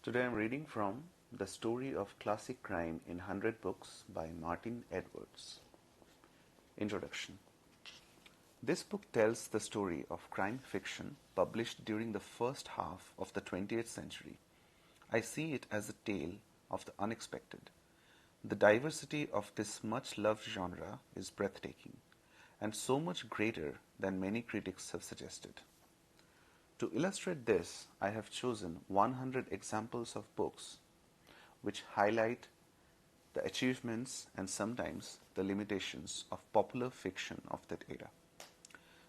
Today I'm reading from The Story of Classic Crime in 100 Books by Martin Edwards. Introduction. This book tells the story of crime fiction published during the first half of the 20th century. I see it as a tale of the unexpected. The diversity of this much-loved genre is breathtaking, and so much greater than many critics have suggested. To illustrate this, I have chosen 100 examples of books which highlight the achievements and sometimes the limitations of popular fiction of that era.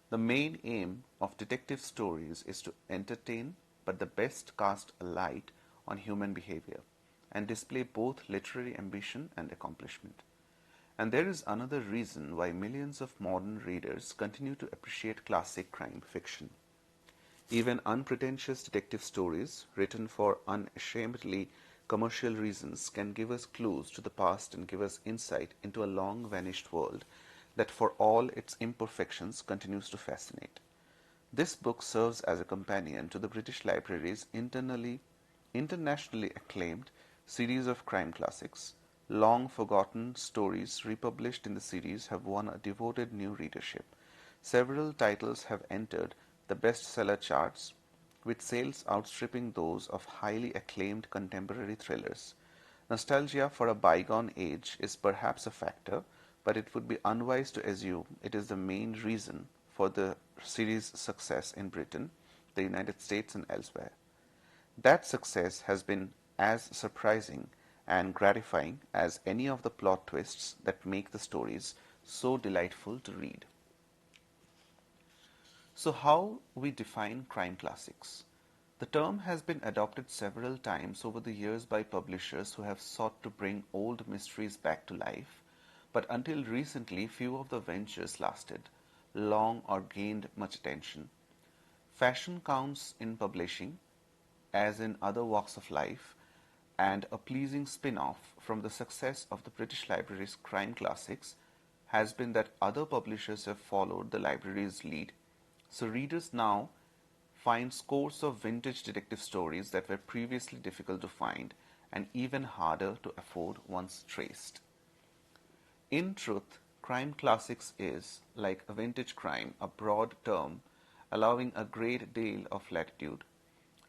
The main aim of detective stories is to entertain, but the best cast a light on human behavior and display both literary ambition and accomplishment. And there is another reason why millions of modern readers continue to appreciate classic crime fiction. Even unpretentious detective stories, written for unashamedly commercial reasons, can give us clues to the past and give us insight into a long-vanished world that, for all its imperfections, continues to fascinate. This book serves as a companion to the British Library's internationally acclaimed series of crime classics. Long-forgotten stories republished in the series have won a devoted new readership. Several titles have entered the bestseller charts, with sales outstripping those of highly acclaimed contemporary thrillers. Nostalgia for a bygone age is perhaps a factor, but it would be unwise to assume it is the main reason for the series' success in Britain, the United States, and elsewhere. That success has been as surprising and gratifying as any of the plot twists that make the stories so delightful to read. So, how we define crime classics? The term has been adopted several times over the years by publishers who have sought to bring old mysteries back to life, but until recently few of the ventures lasted long or gained much attention. Fashion counts in publishing, as in other walks of life, and a pleasing spin-off from the success of the British Library's crime classics has been that other publishers have followed the library's lead. So readers now find scores of vintage detective stories that were previously difficult to find and even harder to afford once traced. In truth, crime classics is, like a vintage crime, a broad term allowing a great deal of latitude.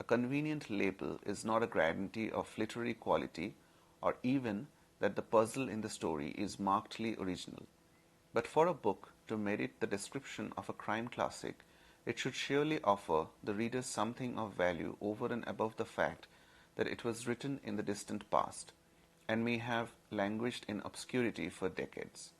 A convenient label is not a guarantee of literary quality or even that the puzzle in the story is markedly original. But for a book to merit the description of a crime classic, it should surely offer the reader something of value over and above the fact that it was written in the distant past and may have languished in obscurity for decades.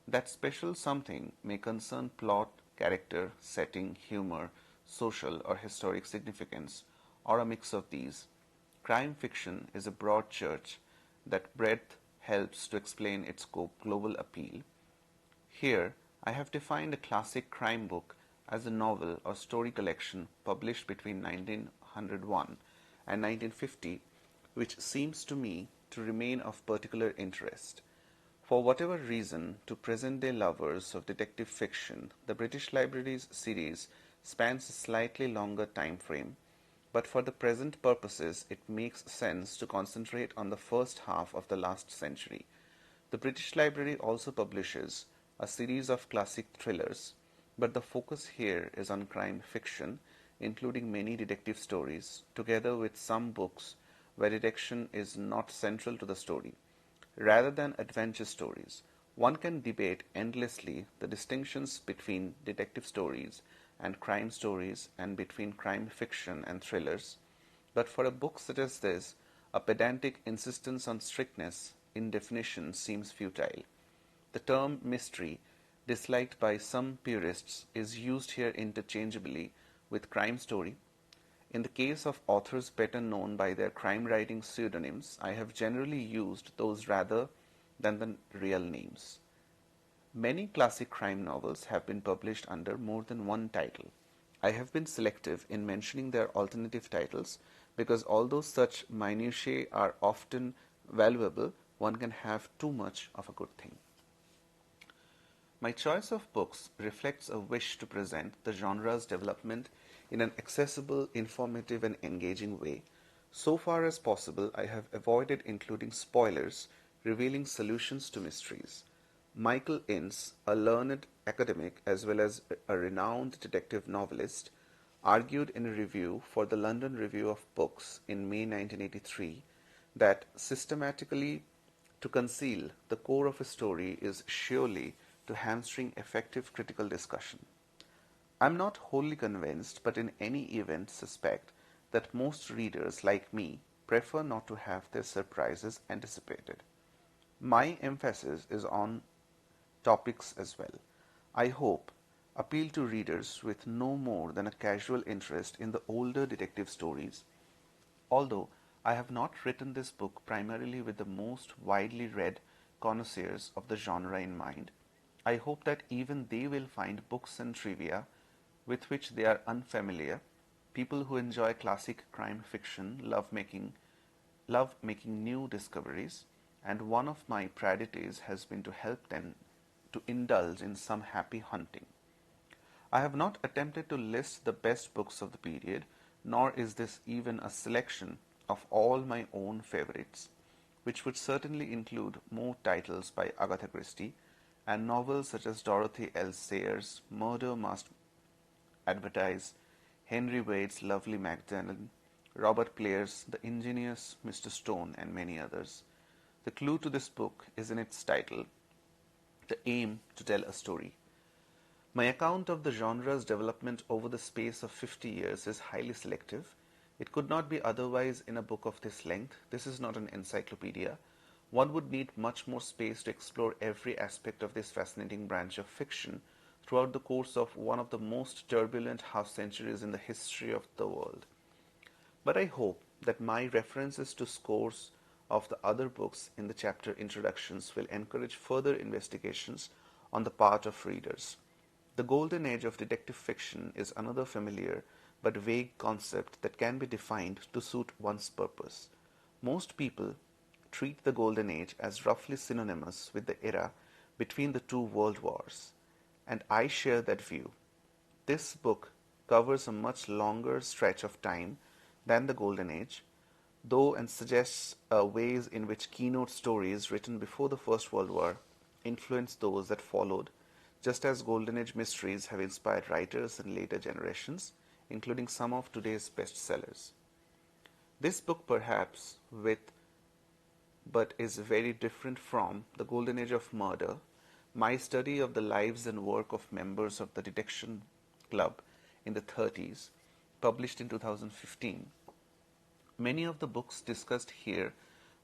That special something may concern plot, character, setting, humor, social or historic significance, or a mix of these. Crime fiction is a broad church that breadth helps to explain its global appeal. Here, I have defined a classic crime book as a novel or story collection published between 1901 and 1950, which seems to me to remain of particular interest. For whatever reason, to present-day lovers of detective fiction, the British Library's series spans a slightly longer time frame, but for the present purposes it makes sense to concentrate on the first half of the last century. The British Library also publishes a series of classic thrillers, but the focus here is on crime fiction, including many detective stories, together with some books where detection is not central to the story. Rather than adventure stories, one can debate endlessly the distinctions between detective stories and crime stories and between crime fiction and thrillers, but for a book such as this, a pedantic insistence on strictness in definition seems futile. The term mystery, disliked by some purists, is used here interchangeably with crime story. In the case of authors better known by their crime-writing pseudonyms, I have generally used those rather than the real names. Many classic crime novels have been published under more than one title. I have been selective in mentioning their alternative titles because although such minutiae are often valuable, one can have too much of a good thing. My choice of books reflects a wish to present the genre's development in an accessible, informative, and engaging way. So far as possible, I have avoided including spoilers revealing solutions to mysteries. Michael Ince, a learned academic as well as a renowned detective novelist, argued in a review for the London Review of Books in May 1983 that systematically to conceal the core of a story is surely to hamstring effective critical discussion. I am not wholly convinced, but in any event suspect that most readers, like me, prefer not to have their surprises anticipated. My emphasis is on topics as well. I hope appeal to readers with no more than a casual interest in the older detective stories. Although I have not written this book primarily with the most widely read connoisseurs of the genre in mind, I hope that even they will find books and trivia with which they are unfamiliar. People who enjoy classic crime fiction love making new discoveries, and one of my priorities has been to help them to indulge in some happy hunting. I have not attempted to list the best books of the period, nor is this even a selection of all my own favorites, which would certainly include more titles by Agatha Christie and novels such as Dorothy L. Sayers' Murder Must Advertise, Henry Wade's Lovely Magdalen, Robert Blair's The Ingenious Mr. Stone, and many others. The clue to this book is in its title, the aim to tell a story. My account of the genre's development over the space of 50 years is highly selective. It could not be otherwise in a book of this length. This is not an encyclopedia. One would need much more space to explore every aspect of this fascinating branch of fiction throughout the course of one of the most turbulent half centuries in the history of the world. But I hope that my references to scores of the other books in the chapter introductions will encourage further investigations on the part of readers. The golden age of detective fiction is another familiar but vague concept that can be defined to suit one's purpose. Most people treat the golden age as roughly synonymous with the era between the two world wars, and I share that view. This book covers a much longer stretch of time than the Golden Age, though, and suggests ways in which keynote stories written before the First World War influenced those that followed, just as Golden Age mysteries have inspired writers in later generations, including some of today's bestsellers. This book, perhaps, with but is very different from The Golden Age of Murder, my study of the lives and work of members of the Detection Club in the 30s, published in 2015. Many of the books discussed here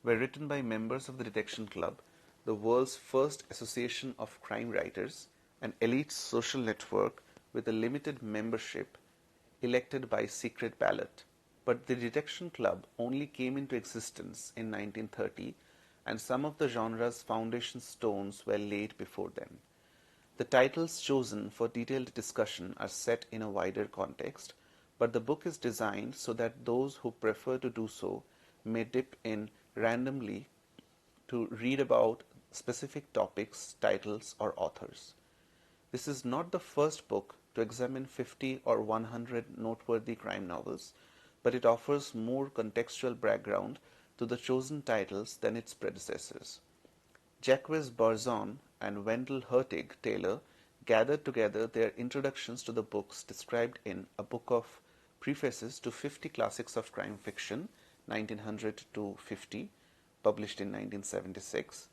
were written by members of the Detection Club, the world's first association of crime writers, an elite social network with a limited membership elected by secret ballot. But the Detection Club only came into existence in 1930, and some of the genre's foundation stones were laid before them. The titles chosen for detailed discussion are set in a wider context, but the book is designed so that those who prefer to do so may dip in randomly to read about specific topics, titles, or authors. This is not the first book to examine 50 or 100 noteworthy crime novels, but it offers more contextual background to the chosen titles than its predecessors. Jacques Barzon and Wendell Hurtig Taylor gathered together their introductions to the books described in A Book of Prefaces to 50 Classics of Crime Fiction, 1900 to 50, published in 1976.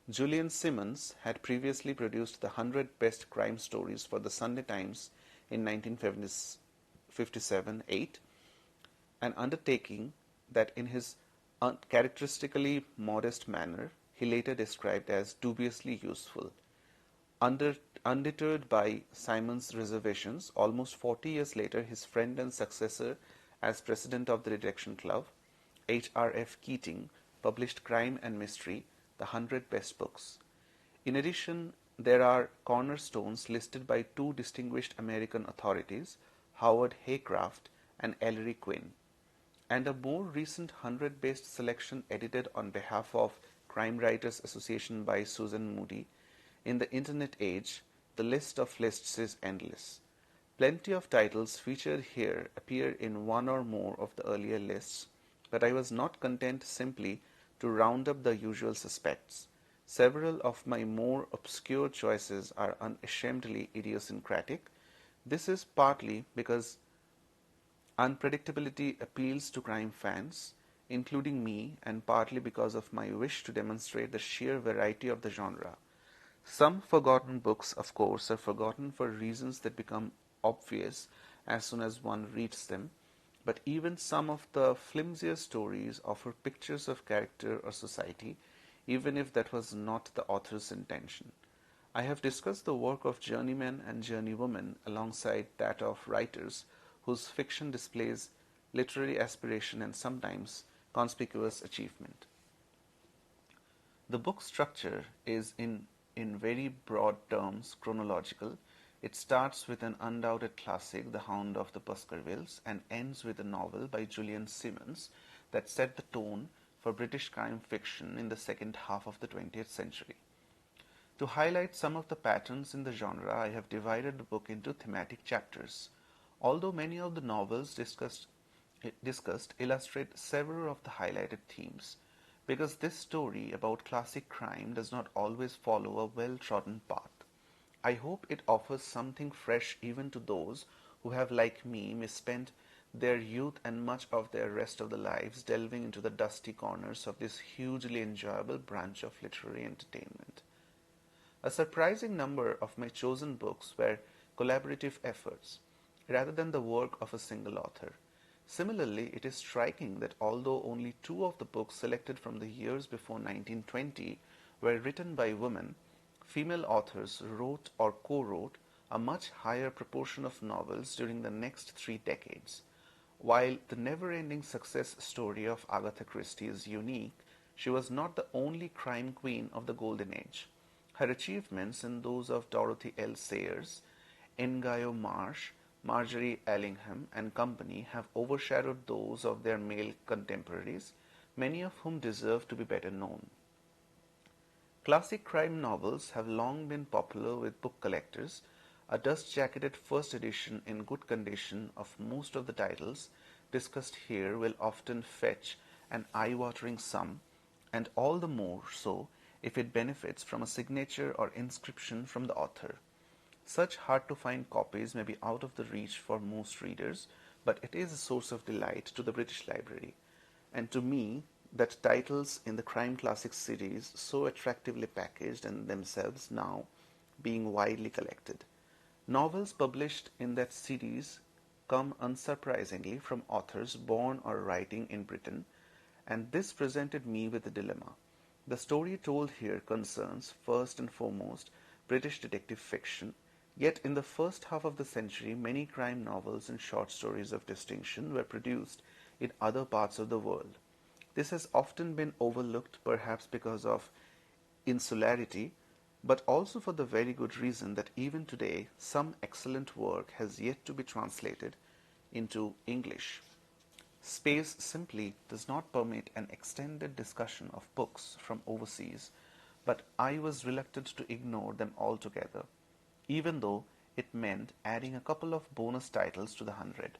Julian Simmons had previously produced the 100 Best Crime Stories for the Sunday Times in 1957-8, an undertaking that in his characteristically modest manner he later described as dubiously useful. Undeterred by Simon's reservations, almost 40 years later, his friend and successor as president of the Detection Club, H.R.F. Keating, published Crime and Mystery, the 100 Best Books. In addition, there are cornerstones listed by two distinguished American authorities, Howard Haycraft and Ellery Quinn, and a more recent 100 Best selection edited on behalf of Crime Writers Association by Susan Moody. In the internet age, the list of lists is endless. Plenty of titles featured here appear in one or more of the earlier lists, but I was not content simply to round up the usual suspects. Several of my more obscure choices are unashamedly idiosyncratic. This is partly because unpredictability appeals to crime fans, including me, and partly because of my wish to demonstrate the sheer variety of the genre. Some forgotten books, of course, are forgotten for reasons that become obvious as soon as one reads them, but even some of the flimsier stories offer pictures of character or society, even if that was not the author's intention. I have discussed the work of journeymen and journeywomen alongside that of writers whose fiction displays literary aspiration and sometimes conspicuous achievement. The book structure is in very broad terms chronological. It starts with an undoubted classic, The Hound of the Baskervilles, and ends with a novel by Julian Simmons that set the tone for British crime fiction in the second half of the 20th century. To highlight some of the patterns in the genre, I have divided the book into thematic chapters. Although many of the novels discussed illustrate several of the highlighted themes, because this story about classic crime does not always follow a well-trodden path. I hope it offers something fresh even to those who have, like me, misspent their youth and much of their rest of their lives delving into the dusty corners of this hugely enjoyable branch of literary entertainment. A surprising number of my chosen books were collaborative efforts, rather than the work of a single author. Similarly, it is striking that although only two of the books selected from the years before 1920 were written by women, female authors wrote or co-wrote a much higher proportion of novels during the next 3 decades. While the never-ending success story of Agatha Christie is unique, she was not the only crime queen of the Golden Age. Her achievements and those of Dorothy L. Sayers, Ngaio Marsh, Marjorie Allingham and company have overshadowed those of their male contemporaries, many of whom deserve to be better known. Classic crime novels have long been popular with book collectors. A dust-jacketed first edition in good condition of most of the titles discussed here will often fetch an eye-watering sum, and all the more so if it benefits from a signature or inscription from the author. Such hard-to-find copies may be out of the reach for most readers, but it is a source of delight to the British Library, and to me that titles in the crime classics series so attractively packaged and themselves now being widely collected. Novels published in that series come unsurprisingly from authors born or writing in Britain, and this presented me with a dilemma. The story told here concerns, first and foremost, British detective fiction, yet in the first half of the century many crime novels and short stories of distinction were produced in other parts of the world. This has often been overlooked, perhaps because of insularity, but also for the very good reason that even today some excellent work has yet to be translated into English. Space simply does not permit an extended discussion of books from overseas, but I was reluctant to ignore them altogether, even though it meant adding a couple of bonus titles to the 100.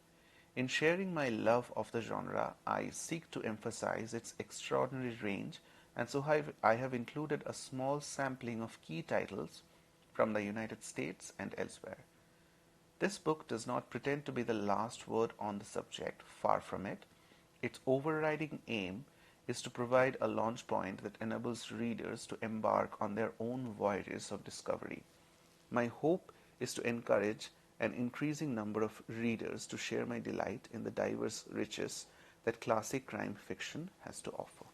In sharing my love of the genre, I seek to emphasize its extraordinary range, and so I have included a small sampling of key titles from the United States and elsewhere. This book does not pretend to be the last word on the subject, far from it. Its overriding aim is to provide a launch point that enables readers to embark on their own voyages of discovery. My hope is to encourage an increasing number of readers to share my delight in the diverse riches that classic crime fiction has to offer.